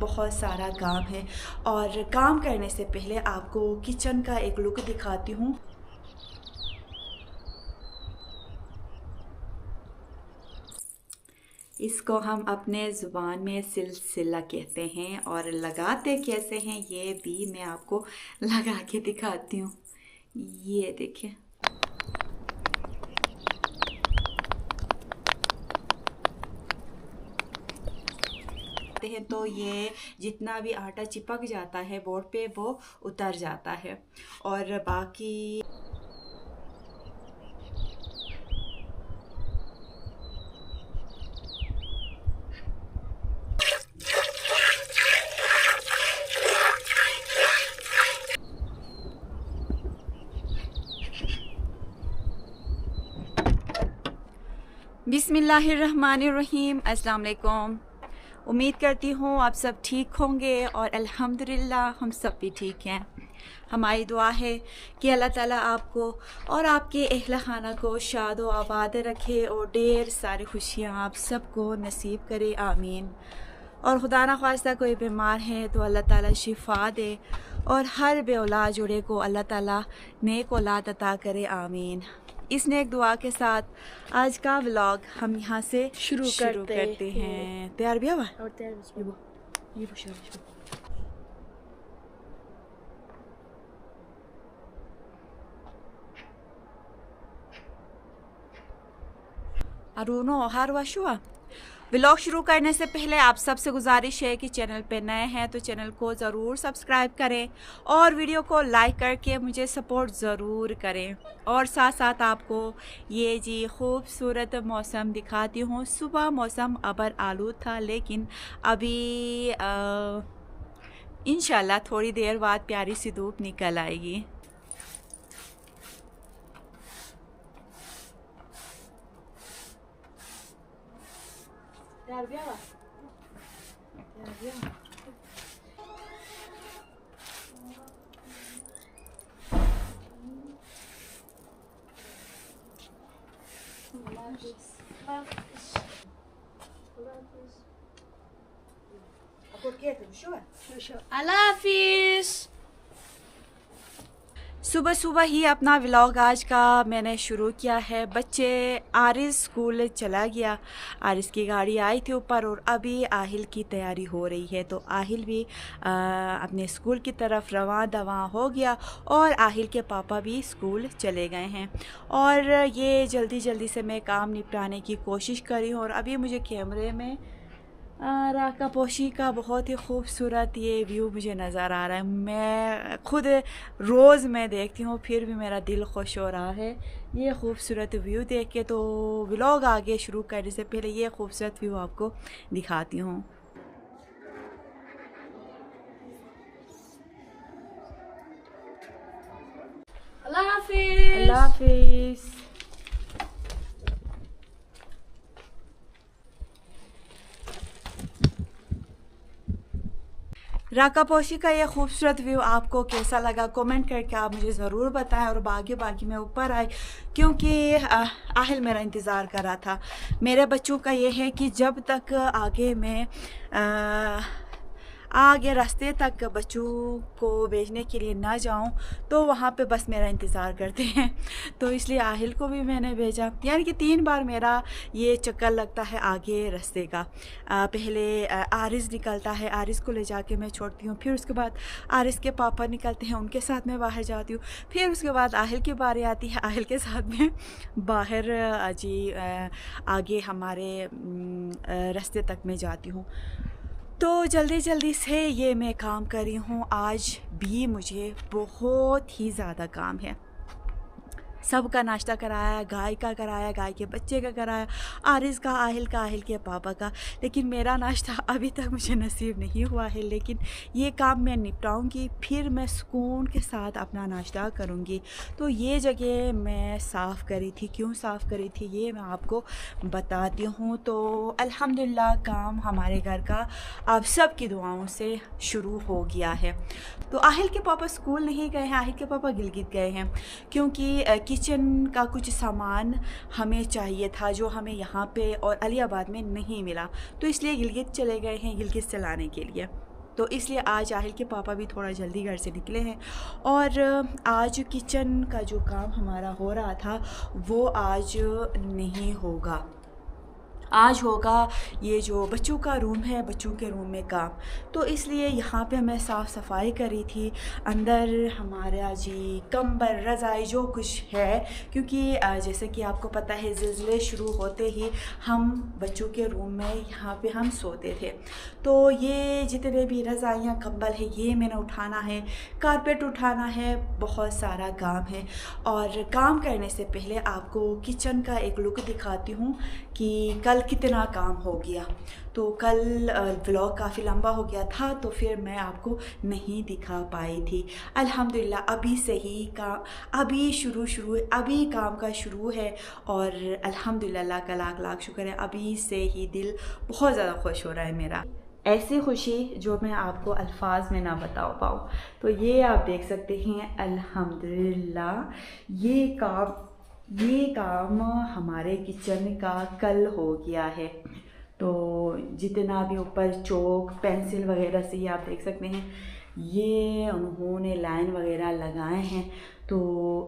बहुत सारा काम है और काम करने से पहले आपको किचन का एक लुक दिखाती हूँ। इसको हम अपने ज़ुबान में सिलसिला कहते हैं और लगाते कैसे हैं ये भी मैं आपको लगा के दिखाती हूँ। ये देखिए, तो ये जितना भी आटा चिपक जाता है बोर्ड पे वो उतर जाता है। और बाकी बिस्मिल्लाहिर्रहमानिर्रहीम, अस्सलाम वालेकुम। उम्मीद करती हूँ आप सब ठीक होंगे और अल्हम्दुलिल्लाह हम सब भी ठीक हैं। हमारी दुआ है कि अल्लाह ताला आपको और आपके अहल खाना को शाद व आबाद रखे और ढेर सारी खुशियाँ आप सबको नसीब करे, आमीन। और खुदा ना ख्वास्ता कोई बीमार है तो अल्लाह ताला शिफा दे और हर बे औलाद जुड़े को अल्लाह ताला नेक औलाद अता करे, आमीन। इस नेक दुआ के साथ आज का व्लॉग हम यहाँ से शुरू करते हैं। तैयार भी हुआ और अरुणो हर वशुआ। व्लॉग शुरू करने से पहले आप सबसे गुजारिश है कि चैनल पे नए हैं तो चैनल को ज़रूर सब्सक्राइब करें और वीडियो को लाइक करके मुझे सपोर्ट ज़रूर करें। और साथ साथ आपको ये जी खूबसूरत मौसम दिखाती हूँ। सुबह मौसम अबर आलूद था लेकिन अभी इंशाल्लाह थोड़ी देर बाद प्यारी सी धूप निकल आएगी। अल्लाह हाफिज़। सुबह सुबह ही अपना व्लॉग आज का मैंने शुरू किया है। बच्चे आरिस स्कूल चला गया, आरिस की गाड़ी आई थी ऊपर और अभी आहिल की तैयारी हो रही है तो आहिल भी अपने स्कूल की तरफ रवां दवां हो गया और आहिल के पापा भी स्कूल चले गए हैं। और ये जल्दी जल्दी से मैं काम निपटाने की कोशिश कर रही हूँ। और अभी मुझे कैमरे में राका पोशी का बहुत ही खूबसूरत ये व्यू मुझे नज़र आ रहा है। मैं खुद रोज़ मैं देखती हूँ फिर भी मेरा दिल खुश हो रहा है ये खूबसूरत व्यू देख के। तो व्लॉग आगे शुरू करने से पहले ये खूबसूरत व्यू आपको दिखाती हूँ। अल्लाह हाफिज़। अल्लाह हाफिज़। राका पोशी का ये खूबसूरत व्यू आपको कैसा लगा कमेंट करके आप मुझे ज़रूर बताएं। और बाकी मैं ऊपर आई क्योंकि आहिल मेरा इंतज़ार कर रहा था। मेरे बच्चों का ये है कि जब तक आगे रास्ते तक बच्चों को भेजने के लिए ना जाऊं तो वहाँ पे बस मेरा इंतज़ार करते हैं। तो इसलिए आहिल को भी मैंने भेजा, यानी कि 3 बार मेरा ये चक्कर लगता है आगे रास्ते का। पहले आरिस निकलता है, आरिस को ले जाके मैं छोड़ती हूँ, फिर उसके बाद आरिस के पापा निकलते हैं, उनके साथ मैं बाहर जाती हूँ, फिर उसके बाद आहिल की बारी आती है, आहिल के साथ में बाहर आगे हमारे रास्ते तक मैं जाती हूँ। तो जल्दी जल्दी से ये मैं काम कर रही हूँ। आज भी मुझे बहुत ही ज़्यादा काम है। सबका नाश्ता कराया, गाय का कराया, गाय के बच्चे का कराया, आरिस का, आहिल का, आहिल के पापा का। लेकिन मेरा नाश्ता अभी तक मुझे नसीब नहीं हुआ है। लेकिन ये काम मैं निपटाऊंगी, फिर मैं सुकून के साथ अपना नाश्ता करूंगी। तो ये जगह मैं साफ़ करी थी, क्यों साफ़ करी थी ये मैं आपको बताती हूँ। तो अल्हम्दुलिल्लाह काम हमारे घर का आप सब की दुआओं से शुरू हो गया है। तो आहिल के पापा स्कूल नहीं गए हैं, आहिल के पापा गिलगित गए हैं क्योंकि किचन का कुछ सामान हमें चाहिए था जो हमें यहाँ पे और अली आबाद में नहीं मिला, तो इसलिए गिलगित चले गए हैं गिलगित चलाने के लिए। तो इसलिए आज आहिल के पापा भी थोड़ा जल्दी घर से निकले हैं। और आज किचन का जो काम हमारा हो रहा था वो आज नहीं होगा। आज होगा ये जो बच्चों का रूम है, बच्चों के रूम में काम। तो इसलिए यहाँ पे मैं साफ़ सफाई करी थी। अंदर हमारा जी कंबल रज़ाई जो कुछ है, क्योंकि जैसे कि आपको पता है ज़िलज़िले शुरू होते ही हम बच्चों के रूम में यहाँ पे हम सोते थे। तो ये जितने भी रज़ाइयाँ कंबल है ये मैंने उठाना है, कारपेट उठाना है, बहुत सारा काम है। और काम करने से पहले आपको किचन का एक लुक दिखाती हूँ कि कल कितना काम हो गया। तो कल व्लॉग काफ़ी लंबा हो गया था तो फिर मैं आपको नहीं दिखा पाई थी। अल्हम्दुलिल्लाह अभी से ही काम अभी काम का शुरू है और अल्हम्दुलिल्लाह का लाख लाख शुक्र है, अभी से ही दिल बहुत ज़्यादा खुश हो रहा है मेरा। ऐसी खुशी जो मैं आपको अल्फाज में ना बता पाऊँ। तो ये आप देख सकते हैं अल्हम्दुलिल्लाह ये काम हमारे किचन का कल हो गया है। तो जितना भी ऊपर चौक पेंसिल वगैरह से ये आप देख सकते हैं ये उन्होंने लाइन वगैरह लगाए हैं। तो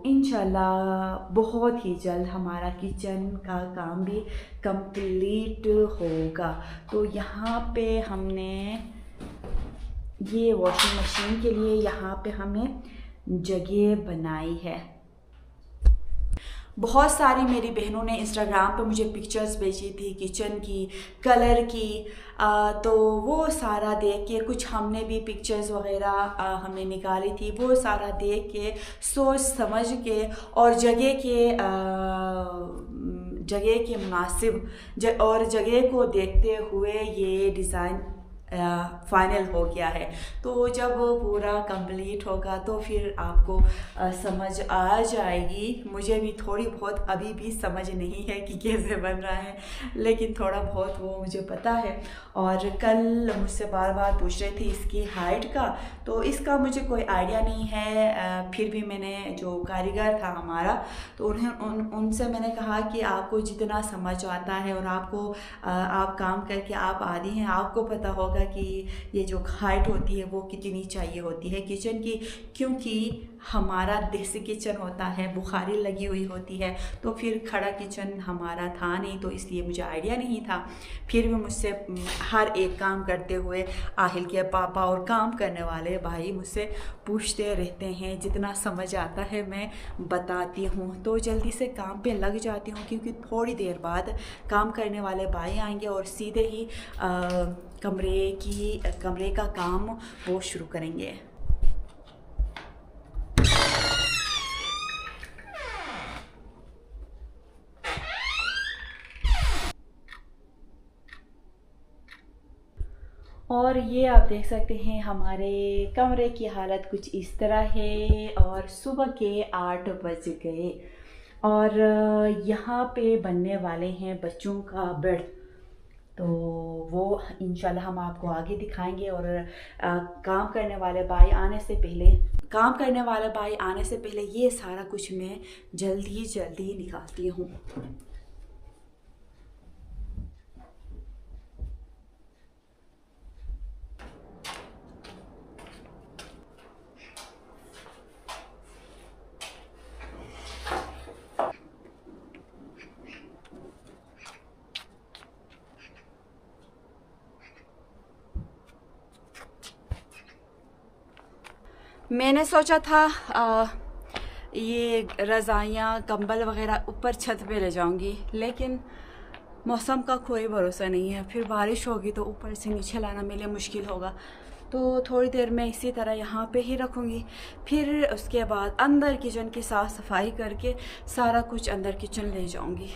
इंशाल्लाह बहुत ही जल्द हमारा किचन का काम भी कंप्लीट होगा। तो यहाँ पे हमने ये वॉशिंग मशीन के लिए यहाँ पे हमें जगह बनाई है। बहुत सारी मेरी बहनों ने इंस्टाग्राम पे मुझे पिक्चर्स भेजी थी किचन की, कलर की। तो वो सारा देख के कुछ हमने भी पिक्चर्स वगैरह हमने निकाली थी, वो सारा देख के सोच समझ के और जगह के मुनासिब और जगह को देखते हुए ये डिज़ाइन फाइनल हो गया है। तो जब पूरा कंप्लीट होगा तो फिर आपको समझ आ जाएगी। मुझे भी थोड़ी बहुत अभी भी समझ नहीं है कि कैसे बन रहा है, लेकिन थोड़ा बहुत वो मुझे पता है। और कल मुझसे बार बार पूछ रहे थे इसकी हाइट का, तो इसका मुझे कोई आइडिया नहीं है। फिर भी मैंने जो कारीगर था हमारा तो उनसे मैंने कहा कि आपको जितना समझ आता है और आपको आप काम करके आप आदी हैं, आपको पता होगा कि ये जो हाइट होती है वो कितनी चाहिए होती है किचन की। क्योंकि हमारा देसी किचन होता है, बुखारी लगी हुई होती है, तो फिर खड़ा किचन हमारा था नहीं, तो इसलिए मुझे आइडिया नहीं था। फिर भी मुझसे हर एक काम करते हुए आहिल के पापा और काम करने वाले भाई मुझसे पूछते रहते हैं। जितना समझ आता है मैं बताती हूँ। तो जल्दी से काम पे लग जाती हूँ क्योंकि थोड़ी देर बाद काम करने वाले भाई आएंगे और सीधे ही कमरे का काम वो शुरू करेंगे। और ये आप देख सकते हैं हमारे कमरे की हालत कुछ इस तरह है। और सुबह के 8 बज गए और यहाँ पे बनने वाले हैं बच्चों का बेड। तो वो इंशाल्लाह हम आपको आगे दिखाएंगे। और काम करने वाले भाई आने से पहले ये सारा कुछ मैं जल्दी निकालती हूँ। मैंने सोचा था ये रज़ाइयाँ कंबल वगैरह ऊपर छत पे ले जाऊंगी, लेकिन मौसम का कोई भरोसा नहीं है। फिर बारिश होगी तो ऊपर से नीचे लाना मेरे लिए मुश्किल होगा। तो थोड़ी देर में इसी तरह यहाँ पे ही रखूँगी। फिर उसके बाद अंदर किचन की साफ़ सफाई करके सारा कुछ अंदर किचन ले जाऊँगी।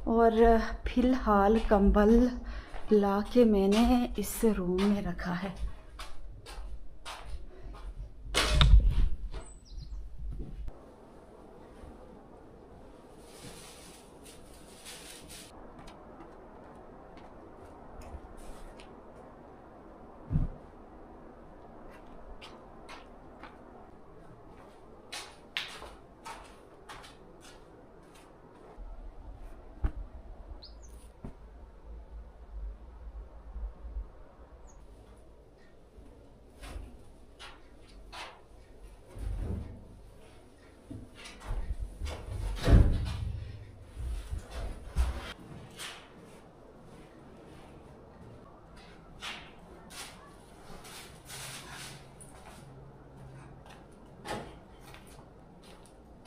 और फ़िलहाल कंबल ला के मैंने इस रूम में रखा है।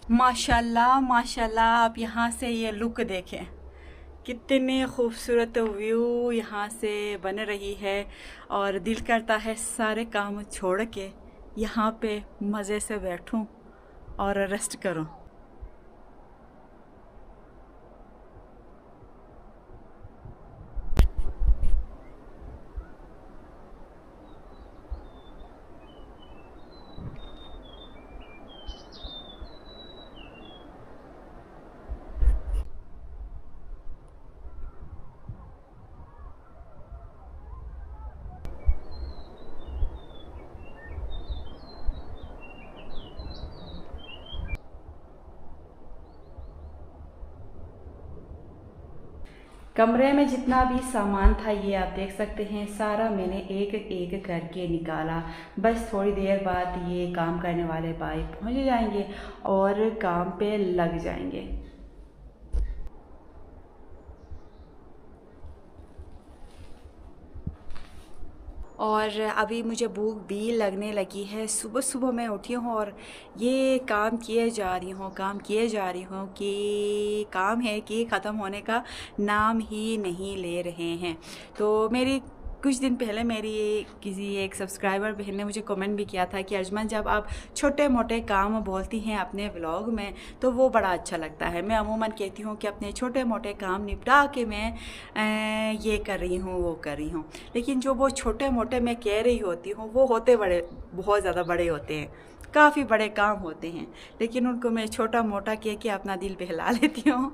माशाल्लाह माशाल्लाह, आप यहाँ से ये लुक देखें, कितने खूबसूरत व्यू यहाँ से बन रही है। और दिल करता है सारे काम छोड़ के यहाँ पे मज़े से बैठूं और रेस्ट करूं। कमरे में जितना भी सामान था ये आप देख सकते हैं, सारा मैंने एक एक करके निकाला। बस थोड़ी देर बाद ये काम करने वाले भाई पहुंच जाएंगे और काम पे लग जाएंगे। और अभी मुझे भूख भी लगने लगी है। सुबह सुबह मैं उठी हूँ और ये काम किए जा रही हूँ कि काम है कि ख़त्म होने का नाम ही नहीं ले रहे हैं। तो मेरी कुछ दिन पहले मेरी किसी एक सब्सक्राइबर बहन ने मुझे कमेंट भी किया था कि अर्जमान, जब आप छोटे मोटे काम बोलती हैं अपने व्लॉग में तो वो बड़ा अच्छा लगता है। मैं अमूमन कहती हूँ कि अपने छोटे मोटे काम निपटा के मैं ये कर रही हूँ वो कर रही हूँ, लेकिन जो वो छोटे मोटे मैं कह रही होती हूँ वो होते बड़े, बहुत ज़्यादा बड़े होते हैं, काफ़ी बड़े काम होते हैं, लेकिन उनको मैं छोटा मोटा कह के अपना दिल बहला लेती हूँ।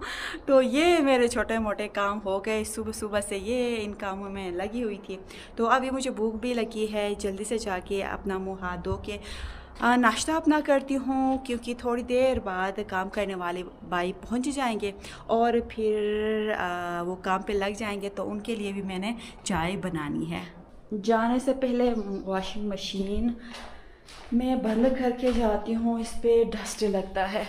तो ये मेरे छोटे मोटे काम हो गए। सुबह सुबह से ये इन कामों में लगी हुई थी। तो अभी मुझे भूख भी लगी है, जल्दी से जाके अपना मुँह हाथ धो के नाश्ता अपना करती हूँ, क्योंकि थोड़ी देर बाद काम करने वाले भाई पहुँच जाएंगे और फिर वो काम पे लग जाएंगे, तो उनके लिए भी मैंने चाय बनानी है। जाने से पहले वॉशिंग मशीन मैं बंद करके जाती हूँ, इस पर डस्ट लगता है।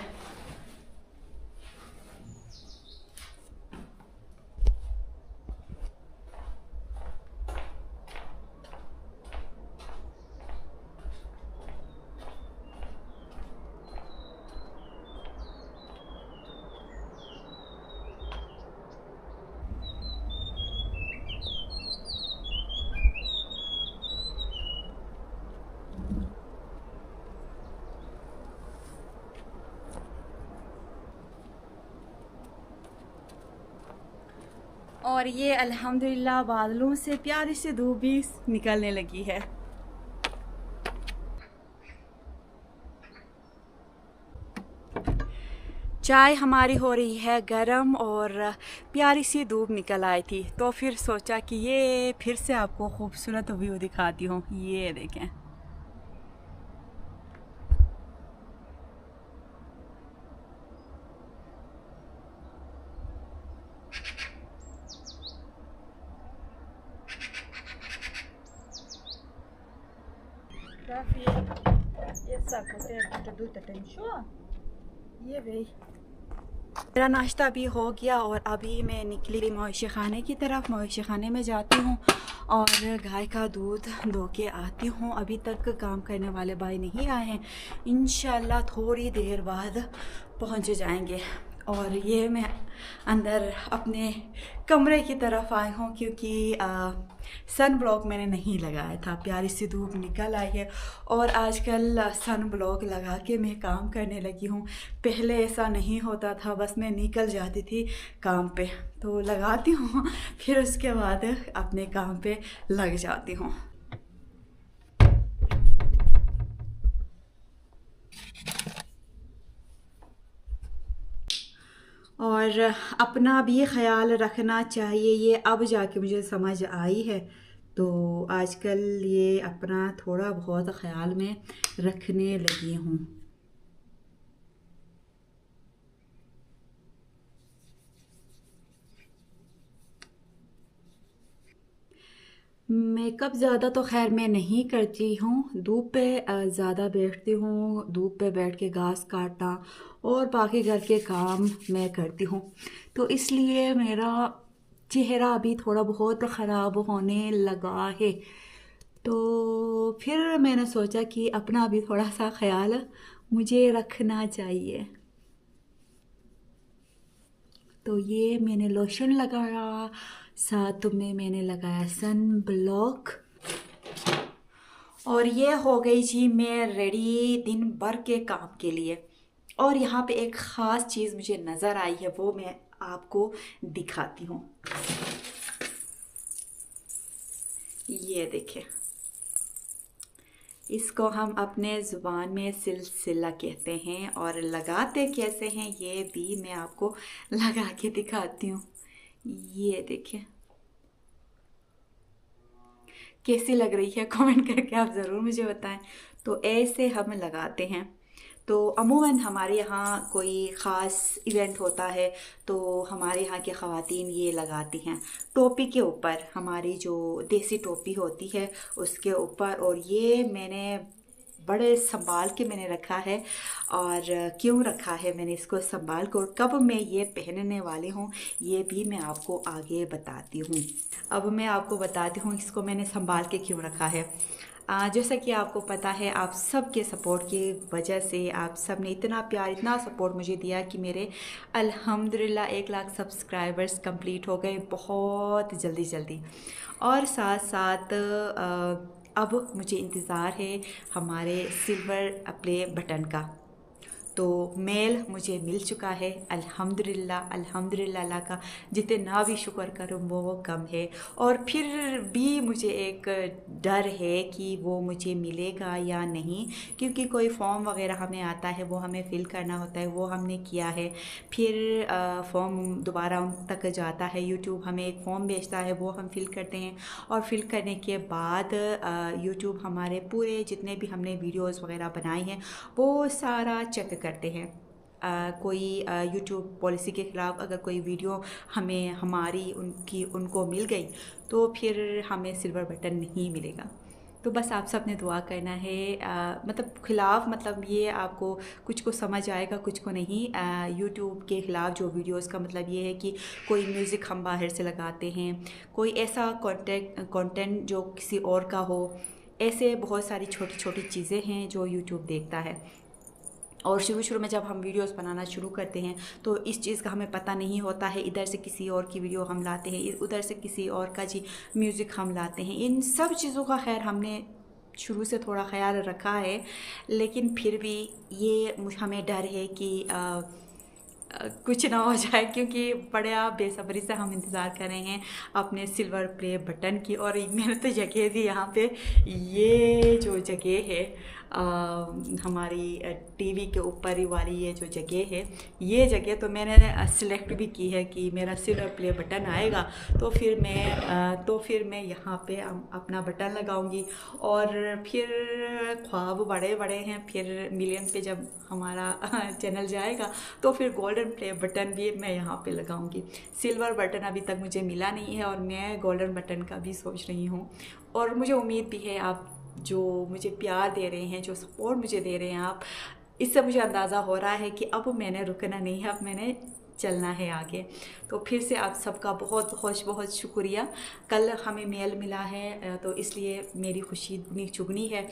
और ये अल्हम्दुलिल्लाह बादलों से प्यारी सी धूप भी निकलने लगी है। चाय हमारी हो रही है गरम और प्यारी सी धूप निकल आई थी, तो फिर सोचा कि ये फिर से आपको खूबसूरत व्यू दिखाती हूँ। ये देखें, ये भाई मेरा नाश्ता भी हो गया और अभी मैं निकली मवेशी खाने की तरफ। मवेशी खाने में जाती हूँ और गाय का दूध धो के आती हूँ। अभी तक काम करने वाले भाई नहीं आए हैं, इंशाल्लाह थोड़ी देर बाद पहुँच जाएंगे। और ये मैं अंदर अपने कमरे की तरफ आई हूँ, क्योंकि सन ब्लॉक मैंने नहीं लगाया था। प्यारी सी धूप निकल आई है और आजकल सन ब्लॉक लगा के मैं काम करने लगी हूँ। पहले ऐसा नहीं होता था, बस मैं निकल जाती थी काम पे, तो लगाती हूँ फिर उसके बाद अपने काम पे लग जाती हूँ। और अपना भी ख्याल रखना चाहिए, ये अब जाके मुझे समझ आई है। तो आजकल ये अपना थोड़ा बहुत ख्याल में रखने लगी हूँ। मेकअप ज़्यादा तो खैर मैं नहीं करती हूँ, धूप पे ज़्यादा बैठती हूँ। धूप पे बैठ के घास काटना और बाकी घर के काम मैं करती हूँ, तो इसलिए मेरा चेहरा अभी थोड़ा बहुत ख़राब होने लगा है। तो फिर मैंने सोचा कि अपना भी थोड़ा सा ख्याल मुझे रखना चाहिए। तो ये मैंने लोशन लगाया, साथ में मैंने लगाया सन ब्लॉक, और ये हो गई जी मैं रेडी दिन भर के काम के लिए। और यहाँ पे एक ख़ास चीज़ मुझे नज़र आई है, वो मैं आपको दिखाती हूँ। ये देखिए, इसको हम अपने ज़ुबान में सिलसिला कहते हैं, और लगाते कैसे हैं ये भी मैं आपको लगा के दिखाती हूँ। ये देखिए कैसी लग रही है, कमेंट करके आप ज़रूर मुझे बताएं। तो ऐसे हम लगाते हैं। तो अमूमन हमारे यहाँ कोई ख़ास इवेंट होता है तो हमारे यहाँ की ख़वातीन ये लगाती हैं टोपी के ऊपर, हमारी जो देसी टोपी होती है उसके ऊपर। और ये मैंने बड़े संभाल के मैंने रखा है। और क्यों रखा है मैंने इसको संभाल कर, कब मैं ये पहनने वाली हूँ ये भी मैं आपको आगे बताती हूँ। अब मैं आपको बताती हूँ इसको मैंने संभाल के क्यों रखा है। जैसा कि आपको पता है, आप सब के सपोर्ट की वजह से आप सब ने इतना प्यार, इतना सपोर्ट मुझे दिया कि मेरे अल्हम्दुलिल्लाह 1 लाख सब्सक्राइबर्स कंप्लीट हो गए बहुत जल्दी। और साथ साथ अब मुझे इंतज़ार है हमारे सिल्वर प्ले बटन का। तो मेल मुझे मिल चुका है अल्हम्दुलिल्लाह। अल्हम्दुलिल्लाह का जितना भी शुक्र करूँ वो कम है। और फिर भी मुझे एक डर है कि वो मुझे मिलेगा या नहीं, क्योंकि कोई फॉर्म वगैरह हमें आता है वो हमें फ़िल करना होता है, वो हमने किया है। फिर फॉर्म दोबारा उन तक जाता है, यूट्यूब हमें एक फ़ॉर्म भेजता है, वो हम फिल करते हैं। और फिल करने के बाद यूट्यूब हमारे पूरे जितने भी हमने वीडियोज़ वगैरह बनाए हैं वो सारा चेक करते हैं। कोई यूट्यूब पॉलिसी के ख़िलाफ़ अगर कोई वीडियो हमें हमारी उनको मिल गई तो फिर हमें सिल्वर बटन नहीं मिलेगा। तो बस आप सब ने दुआ करना है। मतलब ख़िलाफ़ मतलब ये आपको कुछ को समझ आएगा, कुछ को नहीं। यूट्यूब के ख़िलाफ़ जो वीडियोस का मतलब ये है कि कोई म्यूज़िक हम बाहर से लगाते हैं, कोई ऐसा कंटेंट जो किसी और का हो, ऐसे बहुत सारी छोटी छोटी चीज़ें हैं जो यूट्यूब देखता है। और शुरू में जब हम वीडियोस बनाना शुरू करते हैं तो इस चीज़ का हमें पता नहीं होता है, इधर से किसी और की वीडियो हम लाते हैं, उधर से किसी और का जी म्यूज़िक हम लाते हैं। इन सब चीज़ों का खैर हमने शुरू से थोड़ा ख्याल रखा है, लेकिन फिर भी ये हमें डर है कि कुछ ना हो जाए, क्योंकि बड़ा बेसब्री से हम इंतज़ार कर रहे हैं अपने सिल्वर प्ले बटन की। और मैंने तो जगह दी यहाँ पे, ये जो जगह है हमारी टीवी के ऊपर वाली ये जो जगह है, ये जगह तो मैंने सिलेक्ट भी की है कि मेरा सिल्वर प्ले बटन आएगा तो फिर मैं यहाँ पे अपना बटन लगाऊंगी। और फिर ख्वाब बड़े हैं, फिर मिलियन पे जब हमारा चैनल जाएगा तो फिर गोल्डन प्ले बटन भी मैं यहाँ पे लगाऊंगी। सिल्वर बटन अभी तक मुझे मिला नहीं है और मैं गोल्डन बटन का भी सोच रही हूँ। और मुझे उम्मीद भी है आप जो मुझे प्यार दे रहे हैं, जो सपोर्ट मुझे दे रहे हैं आप, इससे मुझे अंदाज़ा हो रहा है कि अब मैंने रुकना नहीं है, अब मैंने चलना है आगे। तो फिर से आप सबका बहुत शुक्रिया। कल हमें मेल मिला है तो इसलिए मेरी खुशी दुगनी चुगनी है।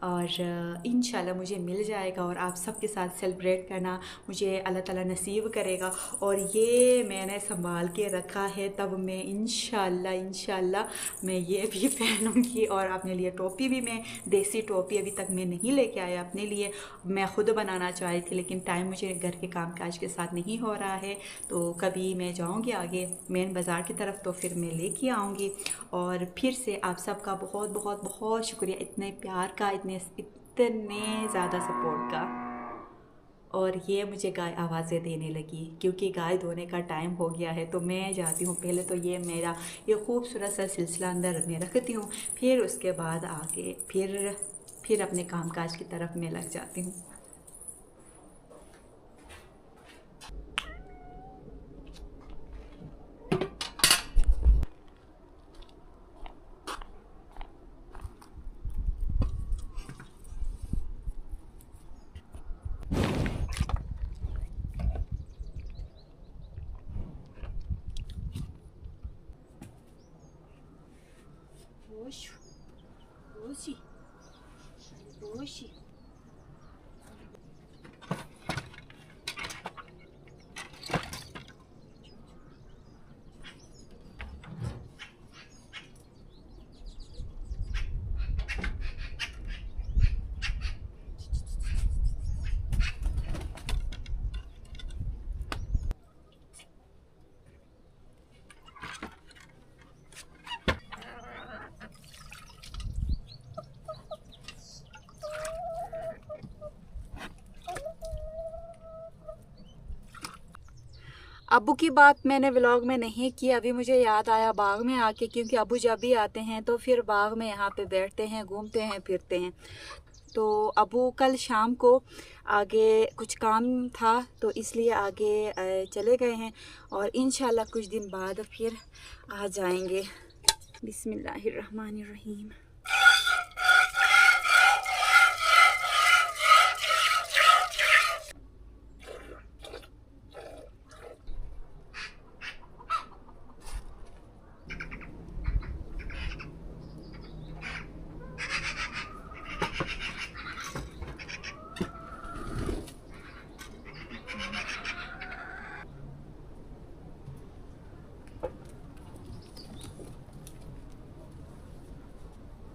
और इंशाल्लाह मुझे मिल जाएगा और आप सबके साथ सेलिब्रेट करना मुझे अल्लाह ताला नसीब करेगा। और ये मैंने संभाल के रखा है, तब मैं इंशाल्लाह मैं ये भी पहनूंगी। और अपने लिए टोपी भी, मैं देसी टोपी अभी तक मैं नहीं लेके आया अपने लिए, मैं ख़ुद बनाना चाही थी लेकिन टाइम मुझे घर के कामकाज के साथ नहीं हो रहा है। तो कभी मैं जाऊंगी आगे मेन बाज़ार की तरफ तो फिर मैं लेके आऊँगी। और फिर से आप सबका बहुत शुक्रिया इतने प्यार का, इतने ज़्यादा सपोर्ट का। और ये मुझे गाय आवाज़ें देने लगी क्योंकि गाय धोने का टाइम हो गया है, तो मैं जाती हूँ। पहले तो ये मेरा ये खूबसूरत सा सिलसिला अंदर में रखती हूँ, फिर उसके बाद आके फिर अपने कामकाज की तरफ मैं लग जाती हूँ। Oxi. अबू की बात मैंने व्लॉग में नहीं की, अभी मुझे याद आया बाग में आके, क्योंकि अबू जब भी आते हैं तो फिर बाग में यहाँ पे बैठते हैं, घूमते हैं, फिरते हैं। तो अबू कल शाम को आगे कुछ काम था तो इसलिए आगे चले गए हैं और इंशाल्लाह कुछ दिन बाद फिर आ जाएंगे। बिस्मिल्लाहिर्रहमानिर्रहीम।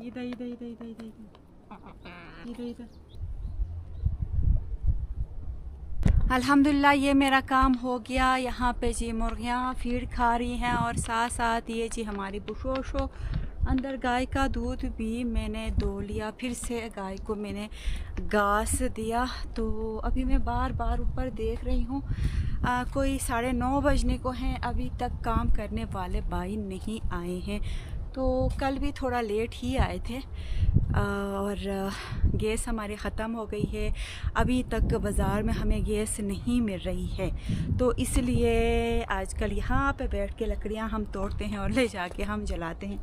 इधर अल्हम्दुलिल्लाह ये मेरा काम हो गया। यहाँ पे जी मुर्गियाँ फीड खा रही हैं और साथ साथ ये जी हमारी बुशोशो अंदर गाय का दूध भी मैंने दो लिया, फिर से गाय को मैंने घास दिया। तो अभी मैं बार बार ऊपर देख रही हूँ, कोई 9:30 बजने को हैं, अभी तक काम करने वाले भाई नहीं आए हैं। तो कल भी थोड़ा लेट ही आए थे और गैस हमारी ख़त्म हो गई है, अभी तक बाज़ार में हमें गैस नहीं मिल रही है। तो इसलिए आजकल यहाँ पे बैठ के लकड़ियाँ हम तोड़ते हैं और ले जाके हम जलाते हैं।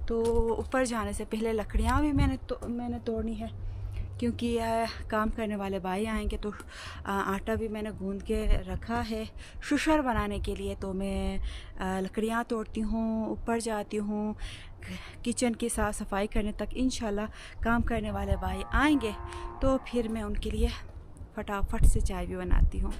तो ऊपर जाने से पहले लकड़ियाँ भी मैंने तोड़नी है, क्योंकि काम करने वाले भाई आएंगे। तो आटा भी मैंने गूंद के रखा है शुशर बनाने के लिए। तो मैं लकड़ियाँ तोड़ती हूँ, ऊपर जाती हूँ, किचन की साफ़ सफाई करने तक। इंशाल्लाह काम करने वाले भाई आएंगे तो फिर मैं उनके लिए फटाफट से चाय भी बनाती हूँ।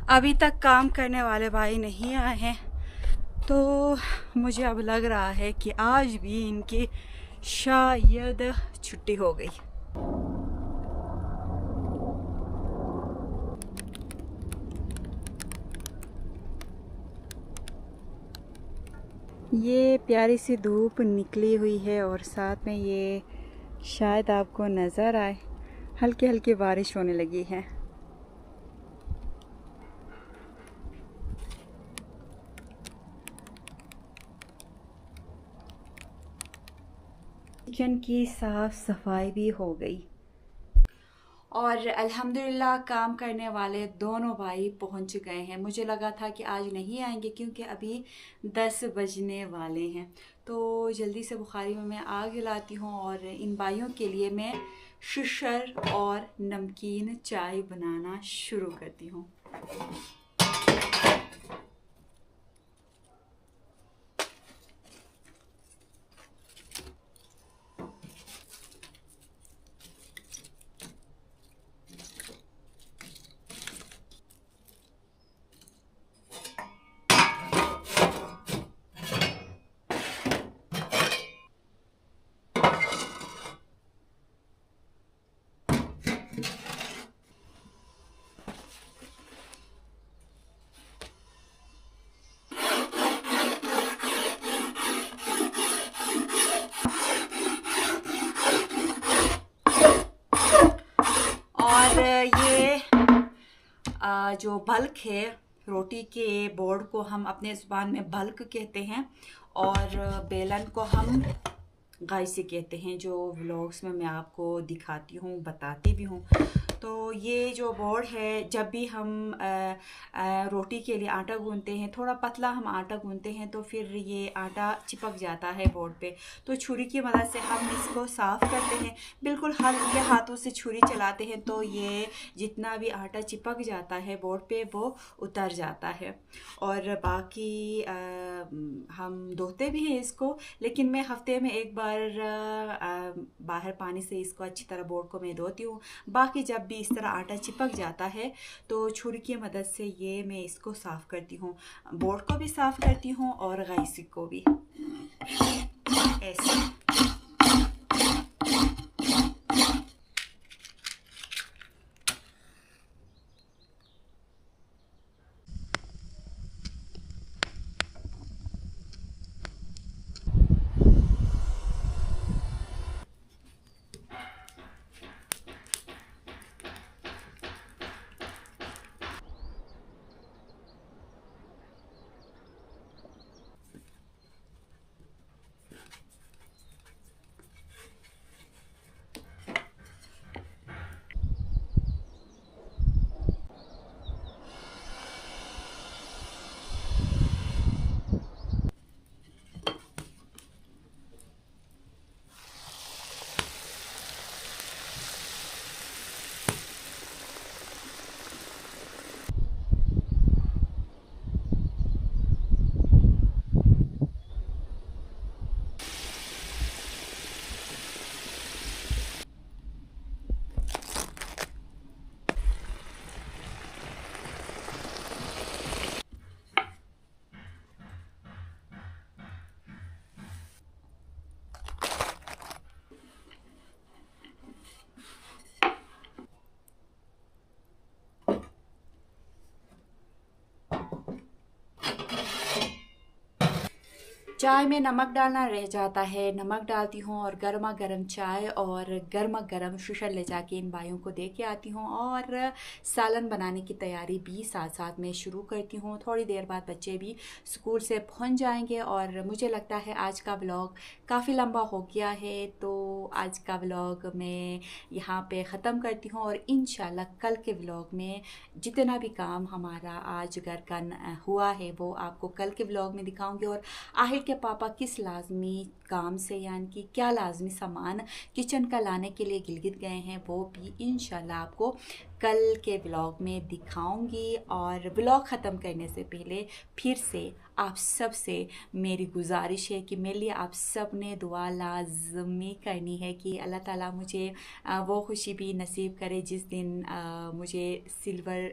अभी तक काम करने वाले भाई नहीं आए हैं, तो मुझे अब लग रहा है कि आज भी इनकी शायद छुट्टी हो गई। ये प्यारी सी धूप निकली हुई है और साथ में ये शायद आपको नज़र आए हल्की हल्की बारिश होने लगी है। किचन की साफ सफाई भी हो गई और अल्हम्दुलिल्लाह काम करने वाले दोनों भाई पहुंच गए हैं। मुझे लगा था कि आज नहीं आएंगे क्योंकि अभी 10 बजने वाले हैं। तो जल्दी से बुखारी में मैं आग जलाती हूँ और इन भाइयों के लिए मैं शुशर और नमकीन चाय बनाना शुरू करती हूँ। और ये जो बल्क है, रोटी के बोर्ड को हम अपने ज़ुबान में बल्क कहते हैं और बेलन को हम गाइसी कहते हैं, जो व्लॉग्स में मैं आपको दिखाती हूँ, बताती भी हूँ। तो ये जो बोर्ड है, जब भी हम रोटी के लिए आटा गूंथते हैं, थोड़ा पतला हम आटा गूंथते हैं तो फिर ये आटा चिपक जाता है बोर्ड पे। तो छुरी की मदद से हम इसको साफ़ करते हैं, बिल्कुल हल्के हाथों से छुरी चलाते हैं तो ये जितना भी आटा चिपक जाता है बोर्ड पे वो उतर जाता है। और बाकी हम धोते भी हैं इसको, लेकिन मैं हफ्ते में एक बार बाहर पानी से इसको अच्छी तरह बोर्ड को मैं धोती हूँ। बाकी जब भी इस तरह आटा चिपक जाता है तो छुरी की मदद से ये मैं इसको साफ़ करती हूँ, बोर्ड को भी साफ़ करती हूँ और गाइसी को भी ऐसे। चाय में नमक डालना रह जाता है, नमक डालती हूँ और गर्मा गर्म चाय और गर्मा गर्म शुशर ले जाके इन भाइयों को दे के आती हूँ और सालन बनाने की तैयारी भी साथ साथ में शुरू करती हूँ। थोड़ी देर बाद बच्चे भी स्कूल से पहुँच जाएंगे और मुझे लगता है आज का व्लॉग काफ़ी लंबा हो गया है, तो आज का व्लॉग मैं यहाँ पे ख़त्म करती हूँ और इंशाल्लाह कल के व्लॉग में जितना भी काम हमारा आज घर का हुआ है वो आपको कल के व्लॉग में दिखाऊंगी और आहिल के पापा किस लाजमी काम से यानी कि क्या लाजमी सामान किचन का लाने के लिए गिलगित गए हैं वो भी इंशाल्लाह आपको कल के व्लॉग में दिखाऊंगी। और व्लॉग ख़त्म करने से पहले फिर से आप सब से मेरी गुजारिश है कि मेरे लिए आप सब ने दुआ लाजमी करनी है कि अल्लाह ताला मुझे वो खुशी भी नसीब करे जिस दिन मुझे सिल्वर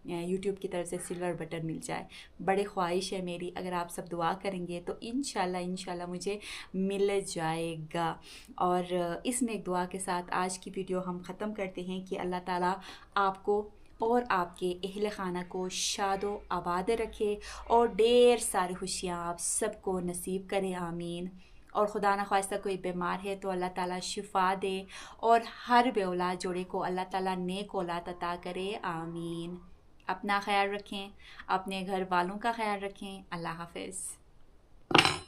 यूट्यूब की तरफ से सिल्वर बटन मिल जाए। बड़ी ख्वाहिश है मेरी, अगर आप सब दुआ करेंगे तो इंशाल्लाह मुझे मिल जाएगा। और इस नेक दुआ के साथ आज की वीडियो हम ख़त्म करते हैं कि अल्लाह ताला आपको और आपके अहल खाना को शादो आबाद रखे और ढेर सारी खुशियाँ आप सबको नसीब करे, आमीन। और खुदा न ख्वास्ता कोई बीमार है तो अल्लाह ताला शिफा दे और हर बे औलाद जोड़े को अल्लाह ताला नेक औलाद अता करे, आमीन। अपना ख्याल रखें, अपने घर वालों का ख्याल रखें। अल्लाह हाफ़िज़।